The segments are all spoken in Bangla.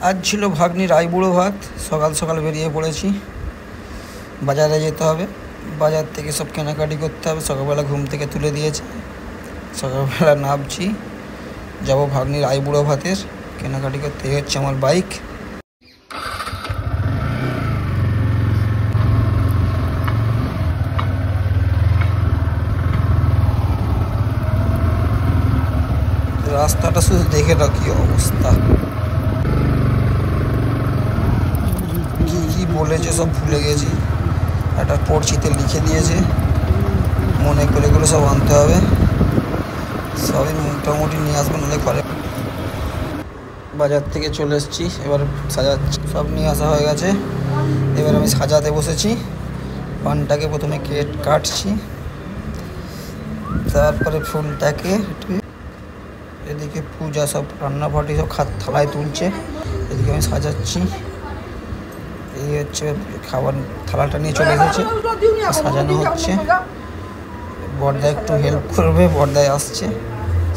आज ছিল ভাগ্নির আইবুড়ো ভাত। সকাল সকাল বেরিয়ে পড়েছি, বাজারে যেতে হবে। বাজার থেকে সব কেনাকাটি করতে হবে। সকালবেলা ঘুম থেকে তুলে দিয়েছে, সকালবেলা নামছি, যাব ভাগ্নির আইবুড়ো ভাতের কেনাকাটি করতে। এই হচ্ছে আমার বাইক। রাস্তাটা শুধু দেখে না কি অবস্থা, কি কি বলেছে সব ভুলে গেছি। একটা পড়ছিতে লিখে দিয়েছে, মনে করে এগুলো সব আনতে হবে। সবই মোটামুটি নিয়ে আসবো, নাহলে ঘরে। বাজার থেকে চলে এসেছি, এবার সাজাচ্ছি। সব নিয়ে আসা হয়ে গেছে, এবার আমি সাজাতে বসেছি। পানটাকে প্রথমে কাটছি, তারপরে ফুলটাকে। এদিকে পূজা সব রান্নাবাটি সব থালায় তুলছে, এদিকে আমি সাজাচ্ছি। এই হচ্ছে খাবার থালাটা নিয়ে চলে এসেছে, সাজানো হচ্ছে। বর্দা একটু হেল্প করবে, বর্দায় আসছে,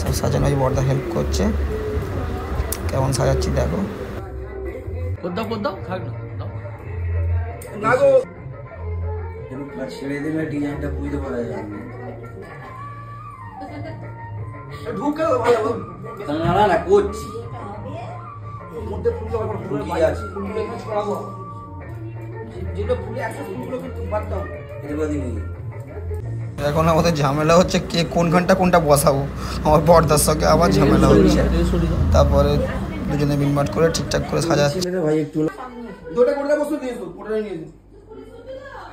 সব সাজানো বর্দা হেল্প করছে। কেমন সাজাচ্ছি দেখো। এখন আমাদের ঝামেলা হচ্ছে কে কোনখানটা কোনটা বসাবো। আমার বর্দার সঙ্গে আবার ঝামেলা হচ্ছে। তারপরে দুজনে মিটমাট করে ঠিকঠাক করে সাজাচ্ছি। ভাই একটু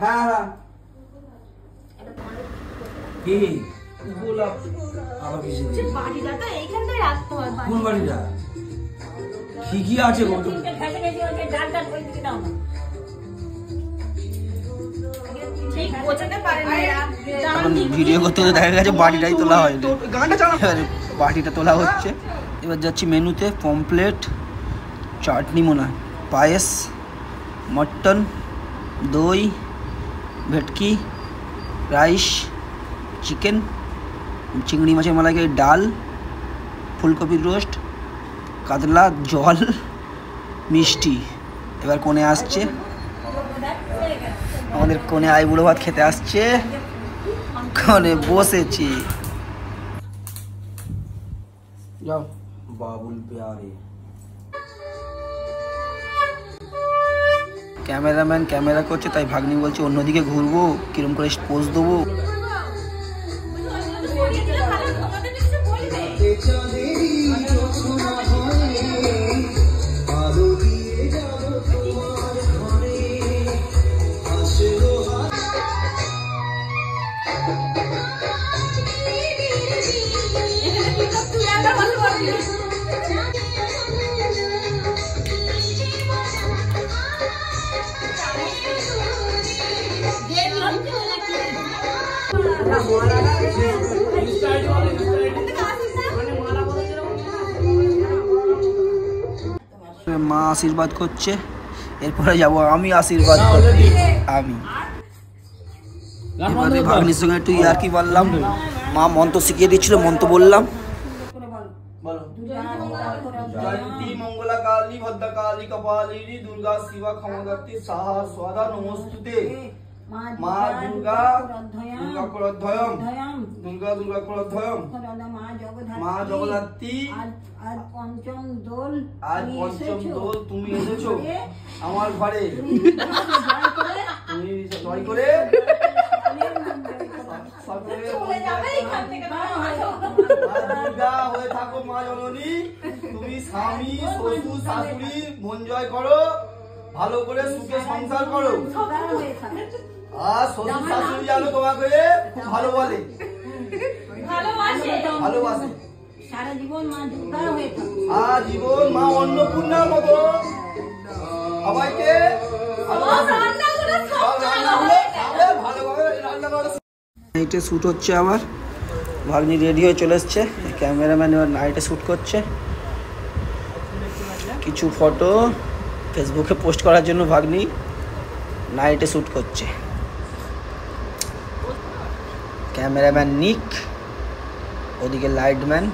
হ্যাঁ হ্যাঁ কি ঠিকই আছে। ভিডিও করতে দেখা গেছে বাটিটাই তোলা হয়নি, বাটিটা তোলা হচ্ছে। এবার যাচ্ছি মেনুতে। পমপ্লেট, চাটনি, মনে হয় পায়েস, মটন, দই, ভেটকি, রাইস, চিকেন, চিংড়ি মাছের মালাইকারি, ডাল, ফুলকপির রোস্ট, কাতলা, জল, মিষ্টি। এবার কোণে আসছে, আমাদের কোণে আইবুড়ো ভাত খেতে আসছে। কোণে বসেছি। যাও বাবুল প্যারে। ক্যামেরাম্যান ক্যামেরা করছে, তাই ভাগ্নি বলছে অন্যদিকে ঘুরবো, কিরম করে পোজ দেবো। মা আশীর্বাদ করছে, এরপরে যাব আমি আশীর্বাদ করতে। আমি এবারে ভাগ্নির সঙ্গে একটু ইয়ার্কি বললাম, মা মন্ত্র শিখিয়ে দিচ্ছিল, মন্ত্র বললাম। জয়ন্তী মঙ্গলা কালী ভদ্রা কালী কপালিনী দুর্গা শিবা ক্ষমাদাত্রী সাহা স্বাদা নমস্তুতে। মা দুর্গা দুর্গা করধ্বয়ম, দুর্গা দুর্গা করধ্বয়ম, মা জগদ্ধাত্রী। আজ পঞ্চম দোল তুমি এসেছো আমার ঘরে। তুমি জয় করে হয়ে থাকো মা জননী। তুমি স্বামী শ্বশুর শাশুড়ি মন জয় করো, ভালো করে সুখে সংসার করো। আর শ্বশুর শাশুড়ি জানো তোমাকে খুব ভালো বলে, ভালোবাসে। সারা জীবন মা দুর্গা হয়ে থাকে, জীবন মা অন্নপূর্ণার মতো সবাইকে নাইটে শ্যুট হচ্ছে। আবার ভাগ্নি রেডি হয়ে চলে এসছে, ক্যামেরাম্যান এবার নাইটে শ্যুট করছে। কিছু ফটো ফেসবুকে পোস্ট করার জন্য ভাগ্নি নাইটে শ্যুট করছে। ক্যামেরাম্যান নিক, ওদিকে লাইটম্যান।